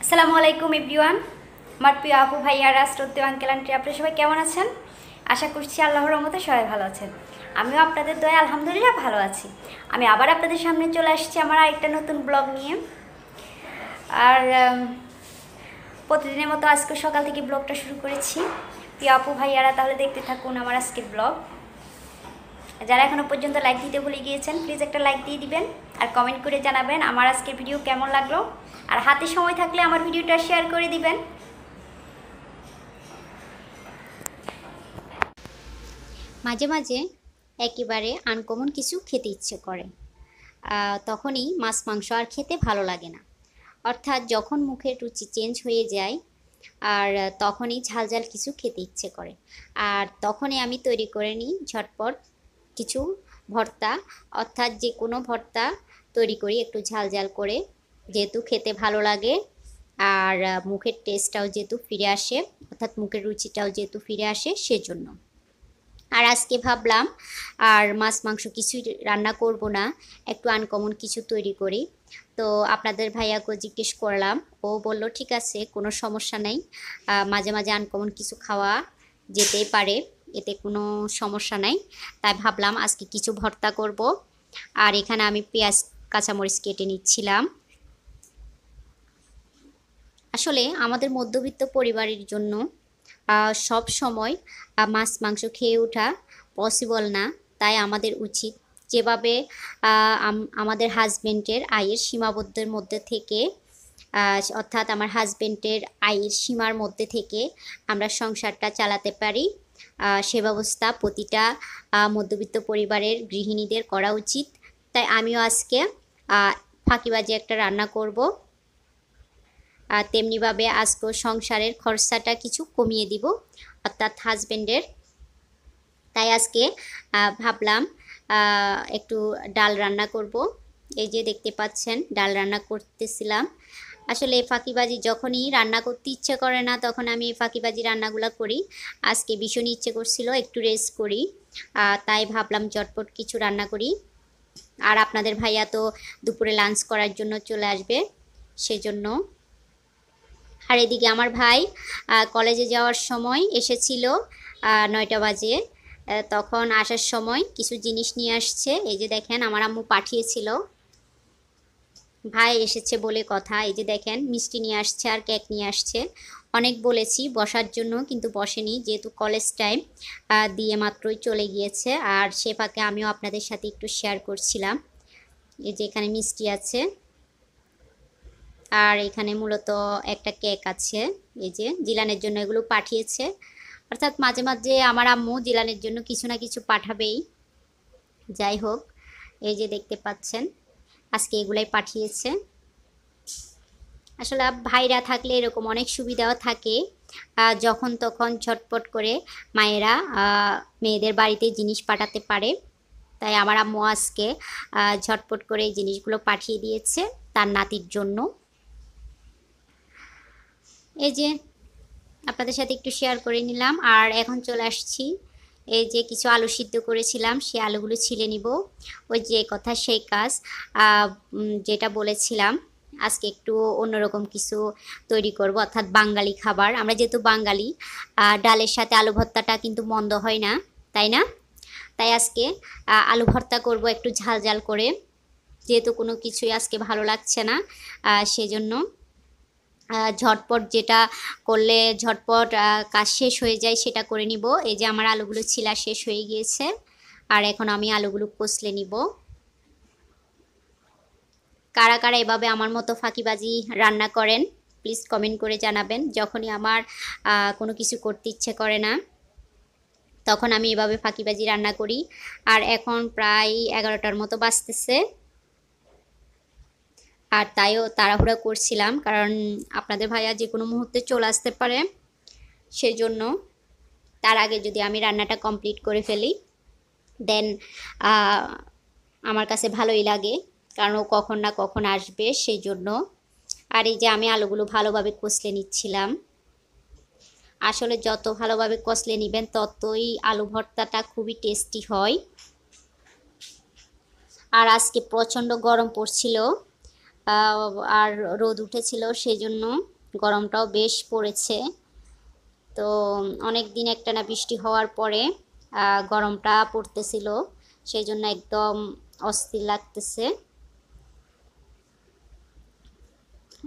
আসসালামু আলাইকুম এভরিওয়ান। আমার প্রিয় আপু ভাইয়ারা, শ্রদ্ধেয় আঙ্কেল আন্টি, আপনারা সবাই কেমন আছেন? আশা করছি আল্লাহর রহমতে সবাই ভালো আছেন। আমিও আপনাদের দয়ায় আলহামদুলিল্লাহ ভালো আছি। আমি আবার আপনাদের সামনে চলে আসছি আমার আরেকটা নতুন ব্লগ নিয়ে। আর প্রতিদিনের মতো আজকে সকাল থেকে ব্লগটা শুরু করেছি। প্রিয় আপু ভাইয়ারা, তাহলে দেখতে থাকুন আমার আজকের ব্লগ। যারা এখনও পর্যন্ত লাইক দিতে ভুলে গিয়েছেন, প্লিজ একটা লাইক দিয়ে দিবেন আর কমেন্ট করে জানাবেন আমার আজকের ভিডিও কেমন লাগলো। আর হাতে সময় থাকলে আমার ভিডিওটা শেয়ার করে দিবেন। মাঝে মাঝে একেবারে আনকমন কিছু খেতে ইচ্ছে করে, তখনই মাছ মাংস আর খেতে ভালো লাগে না। অর্থাৎ যখন মুখের রুচি চেঞ্জ হয়ে যায় আর তখনই ঝালঝাল কিছু খেতে ইচ্ছে করে। আর তখনই আমি তৈরি করে নিই ঝটপট কিছু ভর্তা, অর্থাৎ যে কোনো ভর্তা তৈরি করি একটু ঝালঝাল করে, যেহেতু খেতে ভালো লাগে আর মুখের টেস্টটাও যেহেতু ফিরে আসে, অর্থাৎ মুখের রুচিটাও যেহেতু ফিরে আসে সেজন্য। আর আজকে ভাবলাম আর মাছ মাংস কিছুই রান্না করব না, একটু আনকমন কিছু তৈরি করি। তো আপনাদের ভাইয়াকে জিজ্ঞেস করলাম, ও বলল ঠিক আছে, কোনো সমস্যা নেই, মাঝে মাঝে আনকমন কিছু খাওয়া যেতেই পারে, এতে কোনো সমস্যা নাই। তাই ভাবলাম আজকে কিছু ভর্তা করব। আর এখানে আমি পেঁয়াজ কাঁচামরিচ কেটে নিচ্ছিলাম। আসলে আমাদের মধ্যবিত্ত পরিবারের জন্য সব সময় মাছ মাংস খেয়ে ওঠা পসিবল না। তাই আমাদের উচিত যেভাবে আমাদের হাজবেন্ডের আয়ের সীমাবদ্ধের মধ্যে থেকে, অর্থাৎ আমার হাজবেন্ডের আয়ের সীমার মধ্যে থেকে আমরা সংসারটা চালাতে পারি, সে ব্যবস্থা প্রতিটা মধ্যবিত্ত পরিবারের গৃহিণীদের করা উচিত। তাই আমিও আজকে ফাঁকিবাজি একটা রান্না করব। তেমনিভাবে আজকে সংসারের খরচাটা কিছু কমিয়ে দিব, অর্থাৎ হাজবেন্ডের। তাই আজকে ভাবলাম একটু ডাল রান্না করব। এই যে দেখতে পাচ্ছেন ডাল রান্না করতেছিলাম। আসলে এই ফাঁকিবাজি যখনই রান্না করতে ইচ্ছে করে না, তখন আমি এই ফাঁকিবাজি রান্নাগুলো করি। আজকে ভীষণ ইচ্ছে করছিল একটু রেস্ট করি, তাই ভাবলাম চটপট কিছু রান্না করি। আর আপনাদের ভাইয়া তো দুপুরে লাঞ্চ করার জন্য চলে আসবে, সেজন্য। আর এদিকে আমার ভাই কলেজে যাওয়ার সময় এসেছিল 9টা বাজে। তখন আসার সময় কিছু জিনিস নিয়ে আসছে। এই যে দেখেন আমার আম্মু পাঠিয়েছিল, ভাই এসেছে বলে কথা। এই যে দেখেন মিষ্টি নিয়ে আসছে আর কেক নিয়ে আসছে। অনেক বলেছি বসার জন্য, কিন্তু বসেনি, যেহেতু কলেজ টাইম দিয়ে মাত্রই চলে গিয়েছে। আর সে ফাঁকে আমিও আপনাদের সাথে একটু শেয়ার করছিলাম। এই যে এখানে মিষ্টি আছে আর এখানে মূলত একটা কেক আছে। এই যে জিলানের জন্য এগুলো পাঠিয়েছে, অর্থাৎ মাঝে মাঝে আমার আম্মু জিলানের জন্য কিছু না কিছু পাঠাবেই। যাই হোক, এই যে দেখতে পাচ্ছেন আজকে এগুলাই পাঠিয়েছে। আসলে ভাইরা থাকলে এরকম অনেক সুবিধাও থাকে, যখন তখন ঝটপট করে মায়েরা মেয়েদের বাড়িতে জিনিস পাঠাতে পারে। তাই আমার আম্মু আজকে ঝটপট করে এই জিনিসগুলো পাঠিয়ে দিয়েছে তার নাতির জন্য। এই যে আপনাদের সাথে একটু শেয়ার করে নিলাম। আর এখন চলে আসছি, এই যে কিছু আলু সিদ্ধ করেছিলাম সেই আলুগুলো ছিলে নিব। ওই যে কথা সেই কাজ, যেটা বলেছিলাম আজকে একটু অন্যরকম কিছু তৈরি করব, অর্থাৎ বাঙালি খাবার। আমরা যেহেতু বাঙালি, ডালের সাথে আলু ভর্তাটা কিন্তু মন্দ হয় না, তাই না? তাই আজকে আলু ভর্তা করব একটু ঝাল ঝাল করে, যেহেতু কোনো কিছুই আজকে ভালো লাগছে না, সেজন্য ঝটপট যেটা করলে ঝটপট কাজ শেষ হয়ে যায় সেটা করে নিব। এই যে আমার আলুগুলো ছিলা শেষ হয়ে গিয়েছে, আর এখন আমি আলুগুলো কষলে নিব। কারা কারা এভাবে আমার মতো ফাঁকিবাজি রান্না করেন প্লিজ কমেন্ট করে জানাবেন। যখনই আমার কোনো কিছু করতে ইচ্ছে করে না, তখন আমি এভাবে ফাঁকিবাজি রান্না করি। আর এখন প্রায় 11টার মতো বাজতেছে, আর তাইও তাড়াহুড়া করছিলাম, কারণ আপনাদের ভাইয়া যে কোনো মুহূর্তে চলে আসতে পারে, সেজন্য তার আগে যদি আমি রান্নাটা কমপ্লিট করে ফেলি দেন আমার কাছে ভালোই লাগে, কারণ ও কখন না কখন আসবে সেই জন্য। আর এই যে আমি আলুগুলো ভালোভাবে কষলে নিচ্ছিলাম। আসলে যত ভালোভাবে কষলে নেবেন ততই আলু ভর্তাটা খুবই টেস্টি হয়। আর আজকে প্রচণ্ড গরম পড়ছিল আর রোদ উঠেছিল, সেই জন্য গরমটাও বেশ পড়েছে। তো অনেক দিন একটানা বৃষ্টি হওয়ার পরে গরমটা পড়তেছিল, সেই জন্য একদম অস্থির লাগতেছে।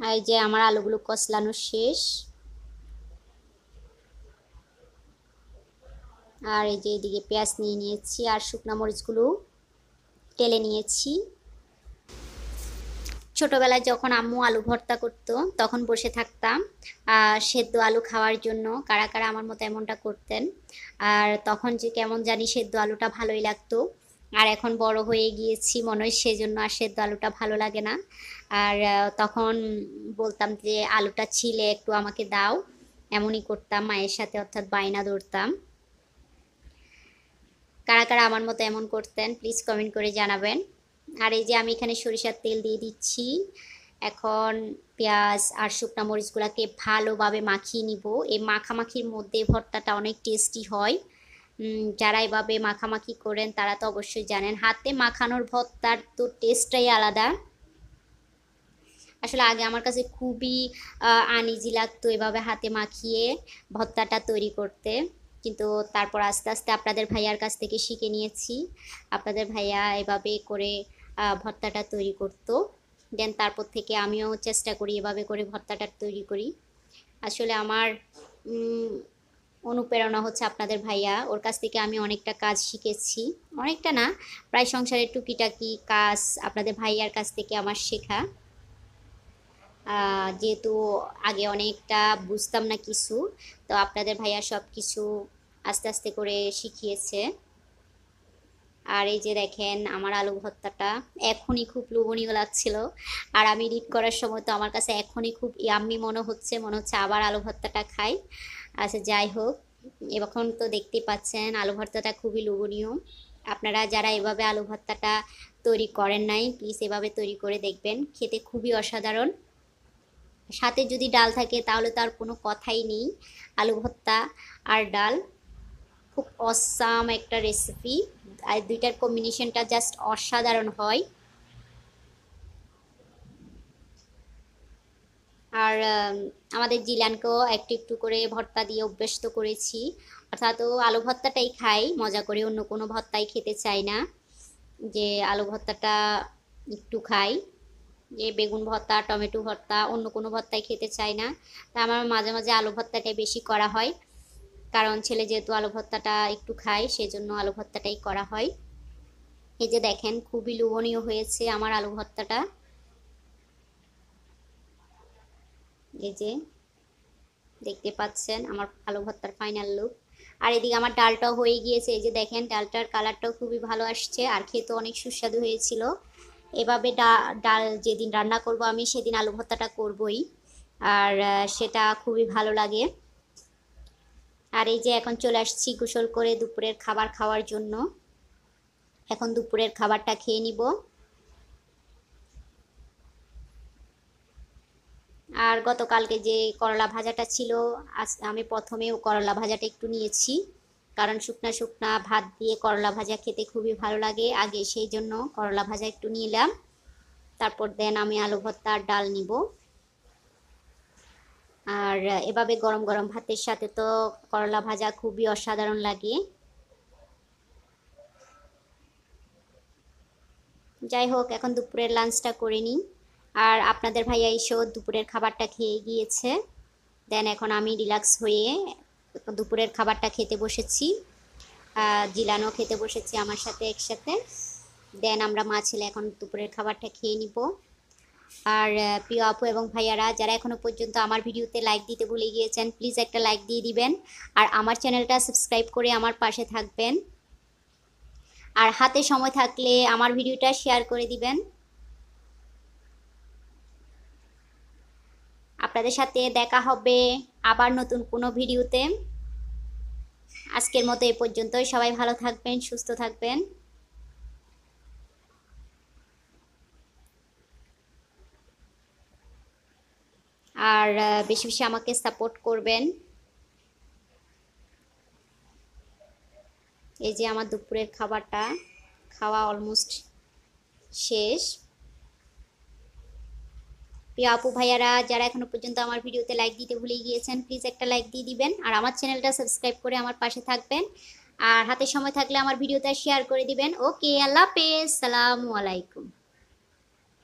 আর এই যে আমার আলুগুলো কষলানো শেষ। আর এই যে এদিকে পেঁয়াজ নিয়ে নিয়েছি আর শুকনো মরিচগুলো টেলে নিয়েছি। ছোটবেলায় যখন আম্মু আলু ভর্তা করতো তখন বসে থাকতাম সেদ্ধ আলু খাওয়ার জন্য। কারা কারা আমার মতো এমনটা করতেন? আর তখন যে কেমন জানি সেদ্ধ আলুটা ভালোই লাগতো। আর এখন বড় হয়ে গিয়েছি মনে হয়, সেজন্য আর সেদ্ধ আলুটা ভালো লাগে না। আর তখন বলতাম যে আলুটা ছিলে একটু আমাকে দাও, এমনই করতাম মায়ের সাথে, অর্থাৎ বায়না ধরতাম। কারা কারা আমার মতো এমন করতেন প্লিজ কমেন্ট করে জানাবেন। আর এই যে আমি এখানে সরিষার তেল দিয়ে দিচ্ছি। এখন পেঁয়াজ আর শুকনা মরিচগুলোকে ভালোভাবে মাখিয়ে নিব। এই মাখামাখির মধ্যে ভর্তাটা অনেক টেস্টি হয়। যারা এভাবে মাখামাখি করেন তারা তো অবশ্যই জানেন, হাতে মাখানোর ভর্তার তো টেস্টটাই আলাদা। আসলে আগে আমার কাছে খুবই আনইজি লাগতো এভাবে হাতে মাখিয়ে ভর্তাটা তৈরি করতে, কিন্তু তারপর আস্তে আস্তে আপনাদের ভাইয়ার কাছ থেকে শিখে নিয়েছি। আপনাদের ভাইয়া এভাবে করে ভর্তাটা তৈরি করতো। দেন তারপর থেকে আমিও চেষ্টা করি এভাবে করে ভর্তাটা তৈরি করি। আসলে আমার অনুপ্রেরণা হচ্ছে আপনাদের ভাইয়া, ওর কাছ থেকে আমি অনেকটা কাজ শিখেছি। অনেকটা না, প্রায় সংসারের টুকিটাকি কাজ আপনাদের ভাইয়ার কাছ থেকে আমার শেখা। যেহেতু আগে অনেকটা বুঝতাম না কিছু, তো আপনাদের ভাইয়া সব কিছু আস্তে আস্তে করে শিখিয়েছে। আর এই যে দেখেন আমার আলু ভর্তাটা এখনই খুব লোভনীয় লাগছিল। আর আমি এডিট করার সময় তো আমার কাছে এখনই খুব ইয়াম্মি মনে হচ্ছে আবার আলু ভর্তাটা খাই। আচ্ছা যাই হোক, এখন তো দেখতেই পাচ্ছেন আলু ভর্তাটা খুবই লোভনীয়। আপনারা যারা এভাবে আলু ভর্তাটা তৈরি করেন নাই প্লিজ এভাবে তৈরি করে দেখবেন, খেতে খুবই অসাধারণ। সাথে যদি ডাল থাকে তাহলে তো আর কোনো কথাই নেই। আলু ভর্তা আর ডাল খুব অসাম একটা রেসিপি, আর দুইটার কম্বিনেশনটা জাস্ট অসাধারণ হয়। আর আমাদের জিলানকেও একটু একটু করে ভর্তা দিয়ে অভ্যস্ত করেছি, অর্থাৎ ও আলু ভর্তাটাই খাই মজা করে, অন্য কোনো ভর্তাই খেতে চাই না, যে আলু ভর্তাটা একটু খাই। যে বেগুন ভর্তা টমেটো ভর্তা অন্য কোনো ভর্তাই খেতে চাই না। তা আমার মাঝে মাঝে আলু ভর্তাটাই বেশি করা হয়, কারণ ছেলে যেহেতু আলু ভর্তাটা একটু খায় সেজন্য আলু ভর্তাটাই করা হয়। এই যে দেখেন খুবই লোভনীয় হয়েছে আমার আলু ভর্তাটা। এই যে দেখতে পাচ্ছেন আমার আলু ভর্তার ফাইনাল লুক। আর এদিকে আমার ডালটাও হয়ে গিয়েছে, এই যে দেখেন ডালটার কালারটাও খুবই ভালো আসছে আর খেতে অনেক সুস্বাদু হয়েছিল। এভাবে ডাল যেদিন রান্না করব আমি সেদিন আলু ভর্তাটা করবই, আর সেটা খুবই ভালো লাগে। আর এই যে এখন চলে আসছি গোসল করে দুপুরের খাবার খাওয়ার জন্য। এখন দুপুরের খাবারটা খেয়ে নিব। আর গতকালকে যে করলা ভাজাটা ছিল, আজ আমি প্রথমেও করলা ভাজাটা একটু নিয়েছি, কারণ শুকনা শুকনা ভাত দিয়ে করলা ভাজা খেতে খুবই ভালো লাগে আগে, সেই জন্য করলা ভাজা একটু নিলাম। তারপর দেন আমি আলু ভর্তা আর ডাল নিব। আর এভাবে গরম গরম ভাতের সাথে তো করলা ভাজা খুবই অসাধারণ লাগে। যাই হোক এখন দুপুরের লাঞ্চটা করে নিই। আর আপনাদের ভাইয়া এসেও দুপুরের খাবারটা খেয়ে গিয়েছে। দেন এখন আমি রিল্যাক্স হয়ে দুপুরের খাবারটা খেতে বসেছি। জিলানও খেতে বসেছি আমার সাথে একসাথে। দেন আমরা মা ছেলে এখন দুপুরের খাবারটা খেয়ে নিব। আর প্রিয় আপু এবং ভাইয়ারা যারা এখনো পর্যন্ত আমার ভিডিওতে লাইক দিতে ভুলে গিয়েছেন প্লিজ একটা লাইক দিয়ে দিবেন, আর আমার চ্যানেলটা সাবস্ক্রাইব করে আমার পাশে থাকবেন। আর হাতে সময় থাকলে আমার ভিডিওটা শেয়ার করে দিবেন। আপনাদের সাথে দেখা হবে আবার নতুন কোনো ভিডিওতে। আজকের মতো এ পর্যন্তই, সবাই ভালো থাকবেন, সুস্থ থাকবেন। আর বেশি বেশি আমাকে সাপোর্ট করবেন। এই যে আমার দুপুরের খাবারটা খাওয়া অলমোস্ট শেষ। প্রিয় আপু ভাইয়ারা যারা এখনো পর্যন্ত আমার ভিডিওতে লাইক দিতে ভুলে গিয়েছেন, প্লিজ একটা লাইক দিয়ে দিবেন আর আমার চ্যানেলটা সাবস্ক্রাইব করে আমার পাশে থাকবেন। আর হাতে সময় থাকলে আমার ভিডিওটা শেয়ার করে দিবেন। ওকে, আল্লাহ হাফেজ, সালামু আলাইকুম।